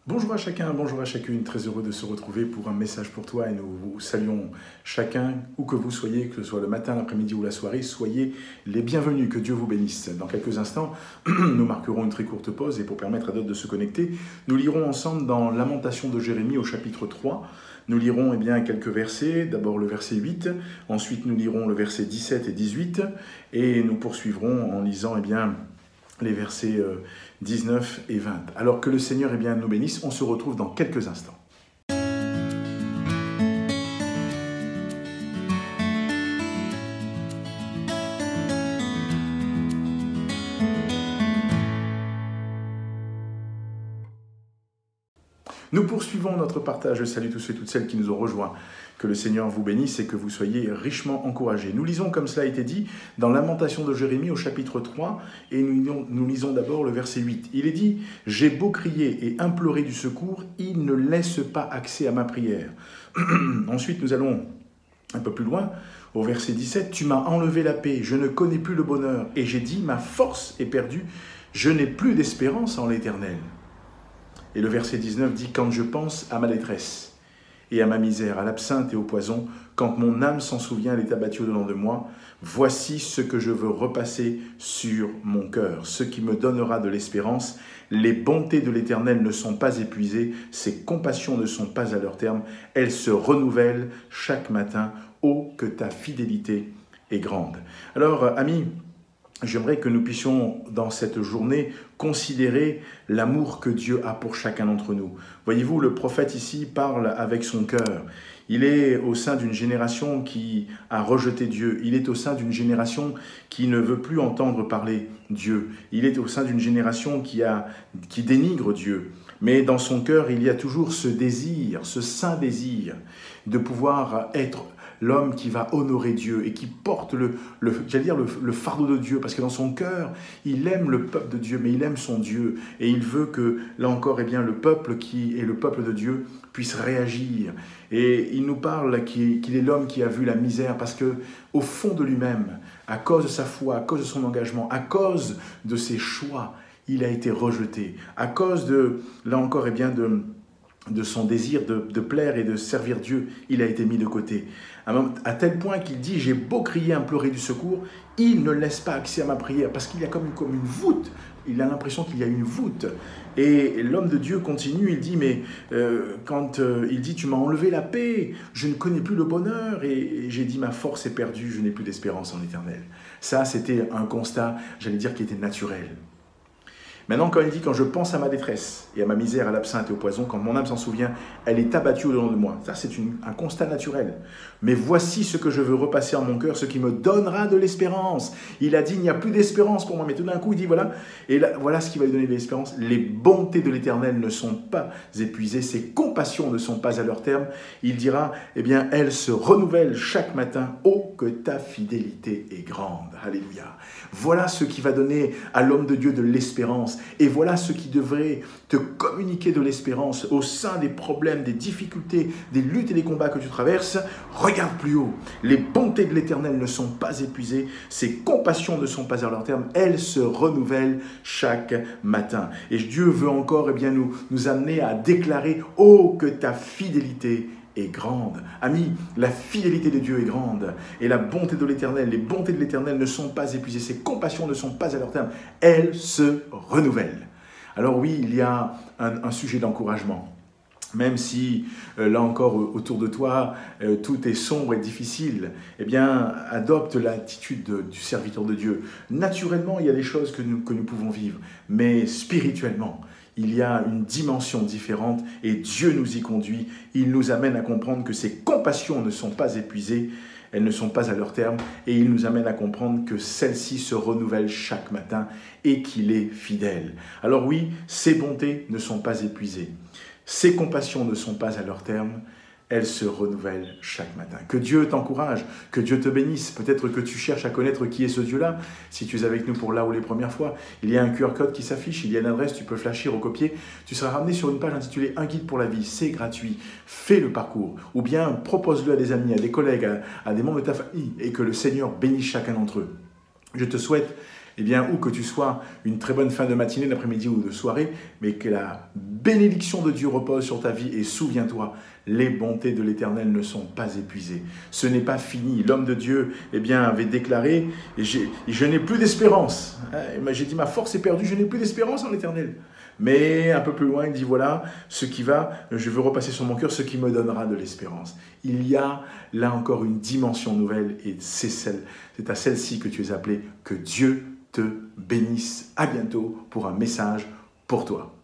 Bonjour à chacun, bonjour à chacune, très heureux de se retrouver pour un message pour toi et nous vous saluons chacun, où que vous soyez, que ce soit le matin, l'après-midi ou la soirée, soyez les bienvenus, que Dieu vous bénisse. Dans quelques instants, nous marquerons une très courte pause et pour permettre à d'autres de se connecter, nous lirons ensemble dans Lamentation de Jérémie au chapitre 3. Nous lirons quelques versets, d'abord le verset 8, ensuite nous lirons le verset 17 et 18 et nous poursuivrons en lisant les versets 19 et 20. Alors que le Seigneur nous bénisse, on se retrouve dans quelques instants. Nous poursuivons notre partage. Je salue tous ceux et toutes celles qui nous ont rejoints. Que le Seigneur vous bénisse et que vous soyez richement encouragés. Nous lisons, comme cela a été dit, dans Lamentation de Jérémie au chapitre 3, et nous lisons d'abord le verset 8. Il est dit « J'ai beau crier et implorer du secours, il ne laisse pas accès à ma prière. » Ensuite, nous allons un peu plus loin, au verset 17. « Tu m'as enlevé la paix, je ne connais plus le bonheur, et j'ai dit « Ma force est perdue, je n'ai plus d'espérance en l'Éternel. » Et le verset 19 dit « Quand je pense à ma détresse et à ma misère, à l'absinthe et au poison, quand mon âme s'en souvient, elle est abattue au-dedans de moi, voici ce que je veux repasser sur mon cœur, ce qui me donnera de l'espérance. Les bontés de l'Éternel ne sont pas épuisées, ses compassions ne sont pas à leur terme, elles se renouvellent chaque matin. Oh, que ta fidélité est grande. » Alors, amis, j'aimerais que nous puissions, dans cette journée, considérer l'amour que Dieu a pour chacun d'entre nous. Voyez-vous, le prophète ici parle avec son cœur. Il est au sein d'une génération qui a rejeté Dieu. Il est au sein d'une génération qui ne veut plus entendre parler Dieu. Il est au sein d'une génération qui dénigre Dieu. Mais dans son cœur, il y a toujours ce désir, ce saint désir de pouvoir être l'homme qui va honorer Dieu et qui porte le fardeau de Dieu, parce que dans son cœur, il aime le peuple de Dieu, mais il aime son Dieu. Et il veut que, là encore, le peuple qui est le peuple de Dieu puisse réagir. Et il nous parle qu'il est l'homme qui a vu la misère, parce que au fond de lui-même, à cause de sa foi, à cause de son engagement, à cause de ses choix, il a été rejeté. À cause de, là encore, de son désir de plaire et de servir Dieu, il a été mis de côté. À tel point qu'il dit « J'ai beau crier, implorer du secours, il ne laisse pas accès à ma prière. » Parce qu'il y a comme une voûte. Il a l'impression qu'il y a une voûte. Et l'homme de Dieu continue, il dit « Mais il dit « Tu m'as enlevé la paix, je ne connais plus le bonheur. » Et j'ai dit « Ma force est perdue, je n'ai plus d'espérance en l'Éternel. » Ça, c'était un constat, j'allais dire, qui était naturel. Maintenant, quand il dit « Quand je pense à ma détresse et à ma misère, à l'absinthe et au poison, quand mon âme s'en souvient, elle est abattue au-dedans de moi. » Ça, c'est un constat naturel. Mais voici ce que je veux repasser en mon cœur, ce qui me donnera de l'espérance. Il a dit « Il n'y a plus d'espérance pour moi. » Mais tout d'un coup, il dit « Voilà. » Et là, voilà ce qui va lui donner de l'espérance. Les bontés de l'Éternel ne sont pas épuisées. Ses compassions ne sont pas à leur terme. Il dira « Elles se renouvellent chaque matin. Oh, que ta fidélité est grande. » Alléluia. Voilà ce qui va donner à l'homme de Dieu de l'espérance. Et voilà ce qui devrait te communiquer de l'espérance au sein des problèmes, des difficultés, des luttes et des combats que tu traverses. Regarde plus haut. Les bontés de l'Éternel ne sont pas épuisées. Ses compassions ne sont pas à leur terme. Elles se renouvellent chaque matin. Et Dieu veut encore nous amener à déclarer « Oh, que ta fidélité est grande. » Amis, la fidélité de Dieu est grande. Et la bonté de l'Éternel, les bontés de l'Éternel ne sont pas épuisées. Ses compassions ne sont pas à leur terme. Elles se renouvellent. Alors oui, il y a un sujet d'encouragement. Même si, là encore, autour de toi, tout est sombre et difficile, adopte l'attitude du serviteur de Dieu. Naturellement, il y a des choses que nous pouvons vivre, mais spirituellement, il y a une dimension différente et Dieu nous y conduit. Il nous amène à comprendre que ses compassions ne sont pas épuisées, elles ne sont pas à leur terme, et il nous amène à comprendre que celles-ci se renouvellent chaque matin et qu'il est fidèle. Alors oui, ses bontés ne sont pas épuisées. Ses compassions ne sont pas à leur terme, elles se renouvellent chaque matin. Que Dieu t'encourage, que Dieu te bénisse. Peut-être que tu cherches à connaître qui est ce Dieu-là. Si tu es avec nous pour là ou les premières fois, il y a un QR code qui s'affiche, il y a une adresse, tu peux flasher, recopier. Tu seras ramené sur une page intitulée « Un guide pour la vie ». C'est gratuit. Fais le parcours. Ou bien propose-le à des amis, à des collègues, à des membres de ta famille et que le Seigneur bénisse chacun d'entre eux. Je te souhaite Eh bien, où que tu sois, une très bonne fin de matinée, d'après-midi ou de soirée, mais que la bénédiction de Dieu repose sur ta vie. Et souviens-toi, les bontés de l'Éternel ne sont pas épuisées. Ce n'est pas fini. L'homme de Dieu, eh bien, avait déclaré, je n'ai plus d'espérance. J'ai dit, ma force est perdue, je n'ai plus d'espérance en l'Éternel. Mais un peu plus loin, il dit, voilà, ce qui va, je veux repasser sur mon cœur, ce qui me donnera de l'espérance. Il y a là encore une dimension nouvelle et c'est à celle-ci que tu es appelé. Que Dieu te bénisse. À bientôt pour un message pour toi.